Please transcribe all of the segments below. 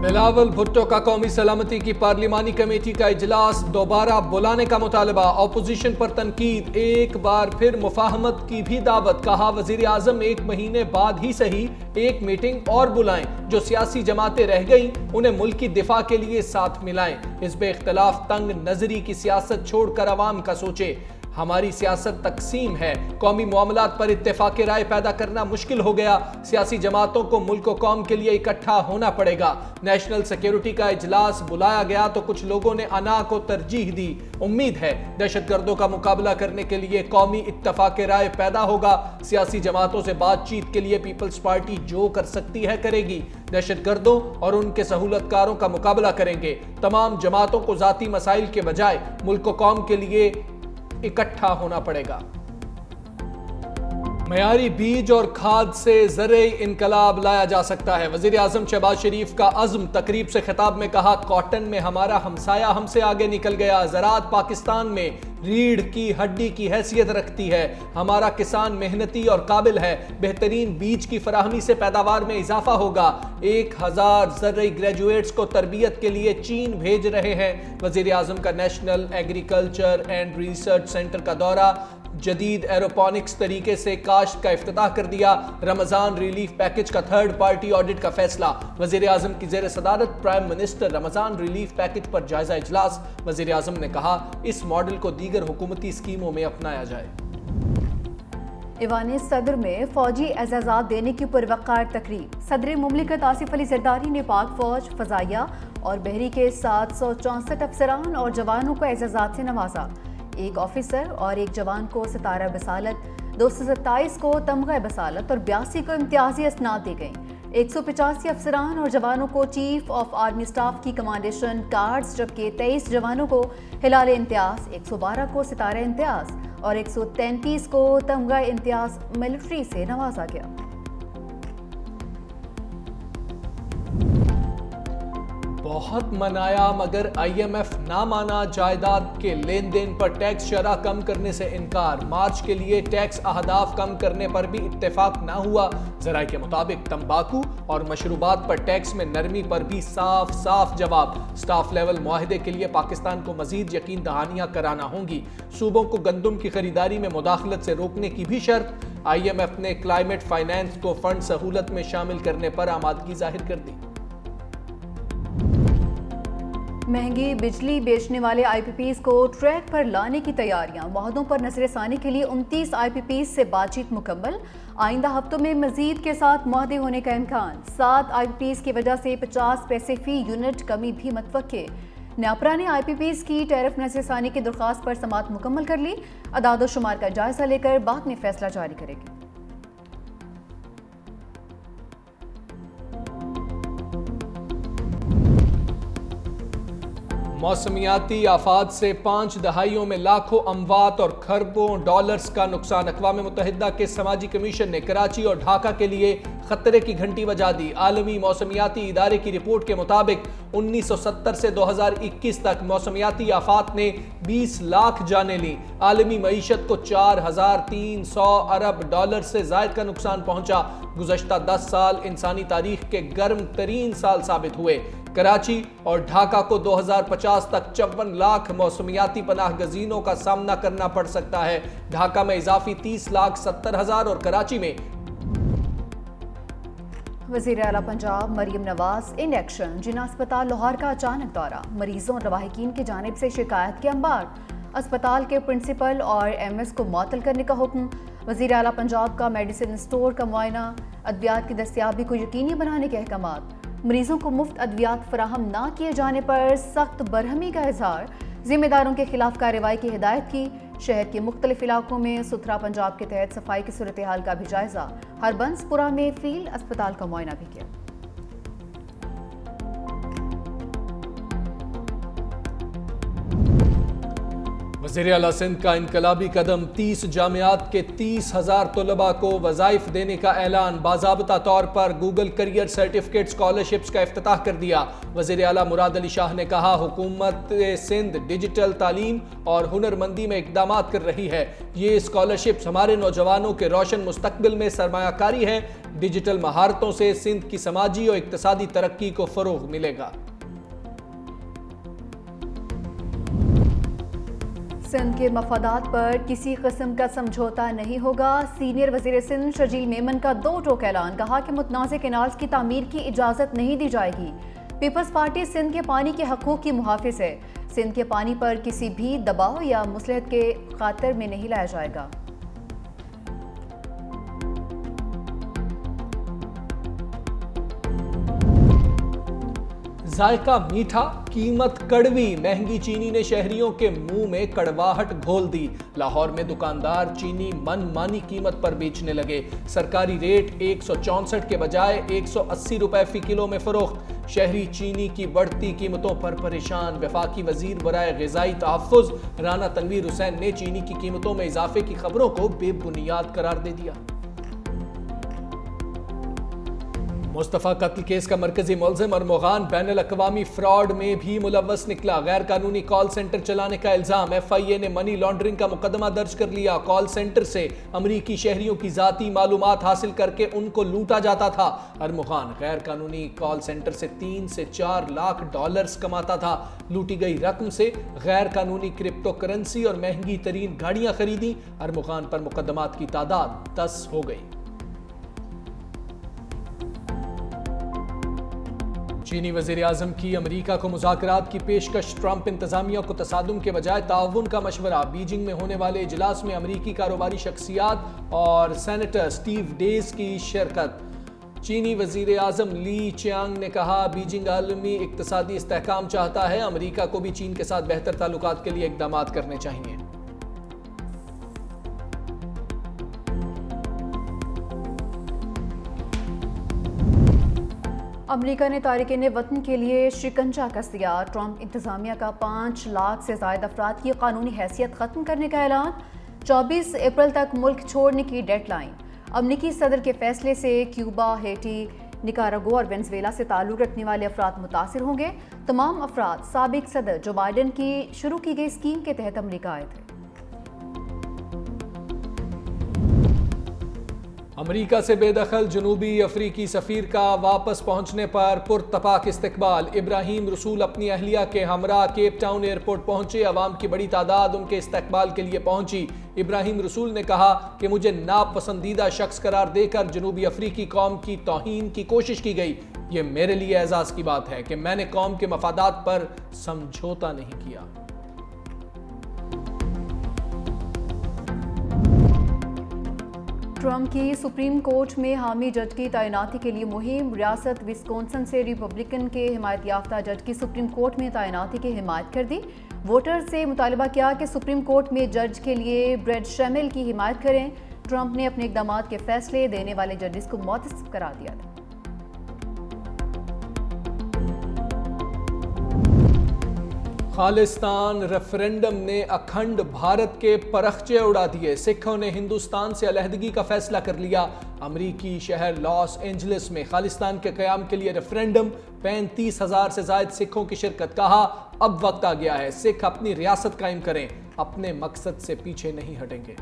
बिलावल भुट्टो का कौमी सलामती की पार्लिमानी कमेटी का इजलास दोबारा बुलाने का मुतालबा। ऑपोजिशन पर तनकीद, एक बार फिर मुफाहमत की भी दावत। कहा वजीर आजम 1 महीने बाद ही सही एक मीटिंग और बुलाएं, जो सियासी जमातें रह गईं उन्हें मुल्क की दिफा के लिए साथ मिलाएं। हिज़्ब इख्तिलाफ तंग नजरी की सियासत छोड़कर अवाम का सोचे। हमारी सियासत तकसीम है, कौमी मामलात पर इत्तेफाक राय पैदा करना मुश्किल हो गया। सियासी जमातों को मुल्क व कौम के लिए इकट्ठा होना पड़ेगा। नेशनल सिक्योरिटी का इजलास बुलाया गया तो कुछ लोगों ने अना को तरजीह दी। उम्मीद है दहशतगर्दों का मुकाबला करने के लिए कौमी इत्तेफाक राय पैदा होगा। सियासी जमातों से बातचीत के लिए पीपल्स पार्टी जो कर सकती है करेगी। दहशतगर्दों और उनके सहूलतकारों का मुकाबला करेंगे। तमाम जमातों को जाती मसाइल के बजाय मुल्क व कौम के लिए इकट्ठा होना पड़ेगा। मयारी बीज और खाद से ज़रे इनकलाब लाया जा सकता है। वज़ीर आज़म शहबाज शरीफ का अज़्म। तकरीब से खिताब में कहा, कॉटन में हमारा हमसाया हमसे आगे निकल गया। ज़राअत पाकिस्तान में रीढ़ की हड्डी की हैसियत रखती है। हमारा किसान मेहनती और काबिल है। बेहतरीन बीज की फराहमी से पैदावार में इजाफा होगा। 1000 ज़र्ई ग्रेजुएट्स को तरबियत के लिए चीन भेज रहे हैं। वज़ीर आज़म का national agriculture and research centre का दौरा। जदीद एरोपोनिक्स तरीके से काश्त का इफ्तिताह कर दिया। रमजान रिलीफ पैकेज का थर्ड पार्टी ऑडिट का फैसला। वजीर आजम की जेर सदारत prime minister Ramzan relief package पर जायजा इजलास। वजीर आजम ने कहा, इस मॉडल को दीगर हुकूमती स्कीमों में अपनाया जाए। ईवान सदर में फौजी एजाज़ात देने की पुरवकार तकरीब। सदर मुमलिकत आसिफ अली जरदारी ने पाक फौज, फजाइया और बहरी के 764 अफसरान और जवानों को एजाज़ात से नवाजा। एक ऑफिसर और एक जवान को सितारा बसालत, 227 को तमगा बसालत और 82 को इम्तियाजी असनाद दी गई। 185 अफसरान और जवानों को चीफ ऑफ आर्मी स्टाफ की कमांडेशन कार्ड्स, जबकि 23 जवानों को हिलाल इम्तियाज, 112 को सितारा इम्तियाज और 133 को तमगा इम्तियाज मिलिट्री से नवाजा गया। बहुत मनाया मगर IMF ना माना। जायदाद के लेन देन पर टैक्स शरह कम करने से इनकार। मार्च के लिए टैक्स अहदाफ कम करने पर भी इत्तेफाक ना हुआ। ज़राए के मुताबिक तंबाकू और मशरूबात पर टैक्स में नरमी पर भी साफ साफ जवाब। स्टाफ लेवल मुआहदे के लिए पाकिस्तान को मजीद यकीन दहानियां कराना होंगी। सूबों को गंदम की खरीदारी में मुदाखलत से रोकने की भी शर्त। IMF ने क्लाइमेट फाइनेंस को फंड सहूलत में शामिल करने पर आमादगी जाहिर कर दी। महंगी बिजली बेचने वाले IPPs को ट्रैक पर लाने की तैयारियां। मुआहदों पर नजरसानी के लिए 29 IPPs से बातचीत मुकम्मल। आइंदा हफ्तों में मजीद के साथ मुआहदे होने का इम्कान। 7 IPPs की वजह से 50 पैसे फी यूनिट कमी भी मतवक्के। न्यापरा ने IPPs की टैरिफ नजरसानी की दरख्वास्त पर समाअत मुकम्मल कर ली। अदाद शुमार का जायजा लेकर बाद में फैसला जारी करेगी। मौसमियाती आफात से 5 दहाइयों में लाखों अमवात और खरबों डॉलर्स का नुकसान। अक़वाम मुत्तहिदा के समाजी कमीशन ने कराची और ढाका के लिए खतरे की घंटी बजा दी। आलमी मौसमियाती इदारे की रिपोर्ट के मुताबिक 1970 से 2021 तक मौसमियाती आफात ने 20 लाख जानें ली। आलमी मईशत को 4300 अरब डॉलर से ज़ायद का नुकसान पहुंचा। गुज़श्ता 10 साल इंसानी तारीख के गर्म तरीन साल साबित हुए। कराची और ढाका को 2050 तक 54 लाख मौसमियाती पनाह गजीनों का सामना करना पड़ सकता है। ढाका में इजाफी 30,70,000 और कराची में। वज़ीर आला पंजाब मरीम नवाज इन एक्शन। जिना अस्पताल लाहौर का अचानक दौरा। मरीजों और रवाहिकीन की जानिब से शिकायत के अंबार। अस्पताल के प्रिंसिपल और MS को मुअत्तल करने का हुक्म। वज़ीर आला पंजाब का मेडिसिन स्टोर का मुआयना। अद्वियात की दस्तयाबी को यकीनी बनाने के अहकामात। मरीजों को मुफ्त अद्वियात फराहम ना किए जाने पर सख्त बरहमी का इजहार। जिम्मेदारों के खिलाफ कार्रवाई की हिदायत की। शहर के मुख्तलिफ इलाकों में सुथरा पंजाब के तहत सफाई की सूरत हाल का भी जायजा। हरबंसपुरा में फील्ड अस्पताल का मुआयना भी किया। वज़ीर आला सिंध का इनकलाबी कदम 30 जामियात के 30,000 तलबा को वज़ाइफ देने का ऐलान। बाज़ाब्ता तौर पर गूगल करियर सर्टिफिकेट स्कॉलरशिप्स का इफ्तिताह कर दिया। वज़ीर आला मुराद अली शाह ने कहा, हुकूमत सिंध डिजिटल तालीम और हुनरमंदी में इक़दाम कर रही है। ये स्कॉलरशिप्स हमारे नौजवानों के रोशन मुस्तकबिल में सरमायाकारी है। डिजिटल महारतों से सिंध की समाजी और इक़्तिसादी तरक्की को फ़रोग़ मिलेगा। सिंध के मफादात पर किसी किस्म का समझौता नहीं होगा। सीनियर वज़ीर सिंध शर्जील मेमन का दो टोक ऐलान। कहा कि मुतनाज़ कैनाल्स की तामीर की इजाज़त नहीं दी जाएगी। पीपल्स पार्टी सिंध के पानी के हकूक़ की मुहाफ़िज़ है। सिंध के पानी पर किसी भी दबाव या मुसलहत के खातर में नहीं लाया जाएगा। जायका मीठा, कीमत कड़वी। महंगी चीनी ने शहरियों के मुंह में कड़वाहट घोल दी। लाहौर में दुकानदार चीनी मनमानी कीमत पर बेचने लगे। सरकारी रेट 164 के बजाय 180 रुपए फी किलो में फरोख्त। शहरी चीनी की बढ़ती कीमतों पर परेशान। वफाकी वजीर बराए ग़िज़ाई तहफ़्फ़ुज़ राना तनवीर हुसैन ने चीनी की कीमतों में इजाफे की खबरों को बेबुनियाद करार दे दिया। मुस्तफ़ा कत्ल केस का मरकजी मुलज़िम अरमुग़ान बैनुल अक़वामी फ्रॉड में भी मुलव्वस निकला। गैर कानूनी कॉल सेंटर चलाने का इल्ज़ाम। FIA ने मनी लॉन्ड्रिंग का मुकदमा दर्ज कर लिया। कॉल सेंटर से अमरीकी शहरियों की ज़ाती मालूमात हासिल करके उनको लूटा जाता था। अरमुग़ान गैर कानूनी कॉल सेंटर से 3 से 4 लाख डॉलर्स कमाता था। लूटी गई रकम से गैर कानूनी क्रिप्टो करेंसी और महंगी तरीन गाड़ियाँ खरीदी। अरमुग़ान पर मुकदमात की तादाद 10 हो गई। चीनी वज़ीर आज़म की अमरीका को मुज़ाकरात की पेशकश। ट्रंप इंतज़ामिया को तसादुम के बजाय ताउन का मशवरा। बीजिंग में होने वाले इजलास में अमरीकी कारोबारी शख्सियात और सेनेटर स्टीव डेज की शिरकत। चीनी वज़ीर आज़म ली चियांग ने कहा, बीजिंग आलमी इक़्तिसादी इस्तेहकाम चाहता है। अमरीका को भी चीन के साथ बेहतर ताल्लुकात के लिए इक़दाम करने चाहिए। अमरीका ने तारिकीन वतन के लिए शिकंजा कस दिया। ट्रंप इंतज़ामिया का 5 लाख से ज़ायद अफराद की कानूनी हैसियत ख़त्म करने का ऐलान। 24 अप्रैल तक मुल्क छोड़ने की डेडलाइन। अमरीकी सदर के फैसले से क्यूबा, हेटी, निकारागुआ और वेनेज़ुएला से ताल्लुक़ रखने वाले अफराद मुतासिर होंगे। तमाम अफराद साबिक सदर जो बाइडन की शुरू की गई स्कीम के तहत अमरीका आए थे। अमरीका से बेदखल जनूबी अफ्रीकी सफ़ीर का वापस पहुंचने पर पुरतपाक इस्तकबाल। इब्राहिम रसूल अपनी अहलिया के हमरा केप टाउन एयरपोर्ट पहुंचे। अवाम की बड़ी तादाद उनके इस्तकबाल के लिए पहुंची। इब्राहिम रसूल ने कहा कि मुझे नापसंदीदा शख्स करार देकर जनूबी अफ्रीकी कौम की तौहीन की कोशिश की गई। ये मेरे लिए एजाज़ की बात है कि मैंने कौम के मफादात पर समझौता नहीं किया। ट्रंप की सुप्रीम कोर्ट में हामी जज की तैनाती के लिए मुहिम। रियासत विस्कॉन्सिन से रिपब्लिकन के हिमायत याफ्ता जज की सुप्रीम कोर्ट में तैनाती की हिमायत कर दी। वोटर से मुतालबा किया कि सुप्रीम कोर्ट में जज के लिए ब्रेड शैमिल की हिमायत करें। ट्रंप ने अपने इक़दाम के फैसले देने वाले जजेस को मुअत्तसिब करार दिया था। खालिस्तान रेफरेंडम ने अखंड भारत के परखचे उड़ा दिए। सिखों ने हिंदुस्तान से अलहदगी का फैसला कर लिया। अमरीकी शहर लॉस एंजलिस में खालिस्तान के क़याम के लिए रेफरेंडम। 35,000 से ज़ायद सिखों की शिरकत। कहा, अब वक्त आ गया है, सिख अपनी रियासत कायम करें, अपने मकसद से पीछे नहीं हटेंगे।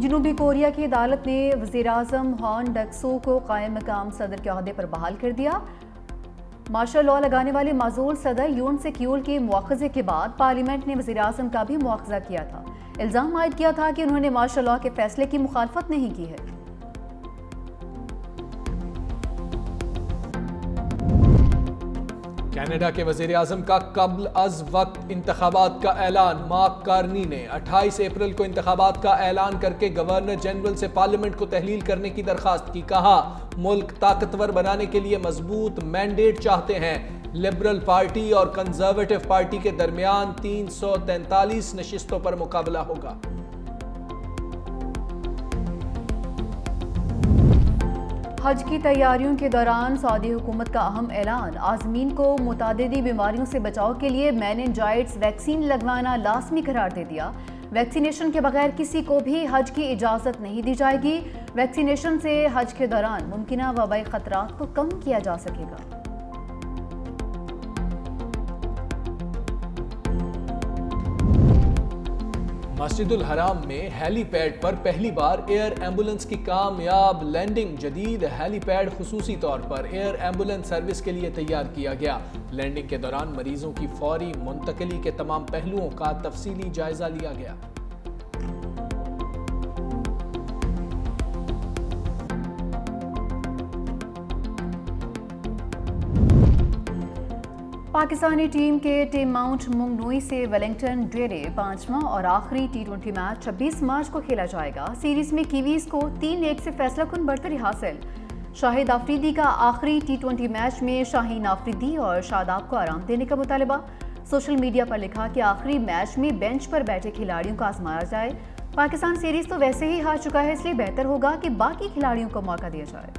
जनूबी कोरिया की अदालत ने वज़ीर-ए-आज़म हॉन डक्सो को कायम मकाम सदर के ओहदे पर बहाल कर दिया। मार्शल लॉ लगाने वाले माजूल सदर यून सेक यूल के मुआखज़े के बाद पार्लियामेंट ने वज़ीर-ए-आज़म का भी मुआखज़ा किया था। इल्ज़ाम आयद किया था कि उन्होंने मार्शल लॉ के फैसले की मुखालफत नहीं की है। कनाडा के वज़ीर आज़म का कब्ल अज़ वक्त इंतखाबात का ऐलान। मार्क कार्नी ने 28 अप्रैल को इंतखाबात का ऐलान करके गवर्नर जनरल से पार्लियामेंट को तहलील करने की दरख्वास्त की। कहा, मुल्क ताकतवर बनाने के लिए मजबूत मैंडेट चाहते हैं। लिबरल पार्टी और कंजर्वेटिव पार्टी के दरमियान 343 नशिस्तों पर मुकाबला होगा। हज की तैयारियों के दौरान सऊदी हुकूमत का अहम ऐलान, आज़मीन को मुतादिदी बीमारियों से बचाव के लिए मेनिनजाइटिस वैक्सीन लगवाना लाजमी करार दे दिया। वैक्सीनेशन के बगैर किसी को भी हज की इजाज़त नहीं दी जाएगी। वैक्सीनेशन से हज के दौरान मुमकिना वबाई खतरात को कम किया जा सकेगा। मस्जिदुल हराम में हेलीपैड पर पहली बार एयर एम्बुलेंस की कामयाब लैंडिंग। जदीद हेलीपैड खुसूसी तौर पर एयर एम्बुलेंस सर्विस के लिए तैयार किया गया। लैंडिंग के दौरान मरीजों की फौरी मुंतकली के तमाम पहलुओं का तफसीली जायजा लिया गया। पाकिस्तानी टीम के टीम माउंट मुंगनोई से वेलिंगटन डेरे 5वां और आखिरी T20 मैच 26 मार्च को खेला जाएगा। सीरीज में कीवीज को 3-1 से फैसलाकुन बढ़तरी हासिल। शाहिद आफरीदी का आखिरी T20 मैच में शाहीन आफरीदी और शादाब को आराम देने का मुतालबा। सोशल मीडिया पर लिखा कि आखिरी मैच में बेंच पर बैठे खिलाड़ियों को आजमाया जाए। पाकिस्तान सीरीज तो वैसे ही हार चुका है, इसलिए बेहतर होगा कि बाकी खिलाड़ियों को मौका दिया जाए।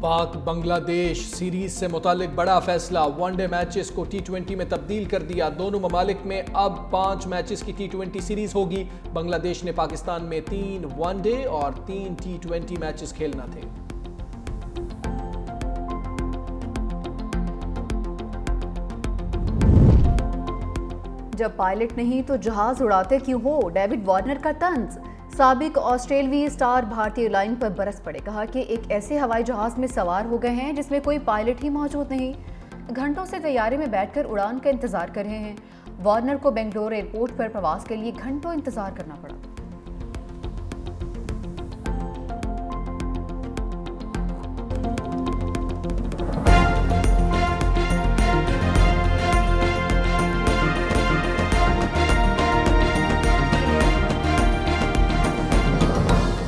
पाक बांग्लादेश सीरीज से मुतालिक बड़ा फैसला, वनडे मैचेस को T20 में तब्दील कर दिया। दोनों ममालिक में अब 5 मैचेस की T20 सीरीज होगी। बांग्लादेश ने पाकिस्तान में 3 वनडे और 3 T20 मैचेस खेलना थे। जब पायलट नहीं तो जहाज उड़ाते क्यों हो, डेविड वार्नर का तंज। साबिक ऑस्ट्रेलवी स्टार भारतीय एयरलाइन पर बरस पड़े, कहा कि एक ऐसे हवाई जहाज में सवार हो गए हैं जिसमें कोई पायलट ही मौजूद नहीं। घंटों से तैयारे में बैठकर उड़ान का इंतजार कर रहे हैं। वार्नर को बेंगलोर एयरपोर्ट पर प्रवास के लिए घंटों इंतजार करना पड़ा।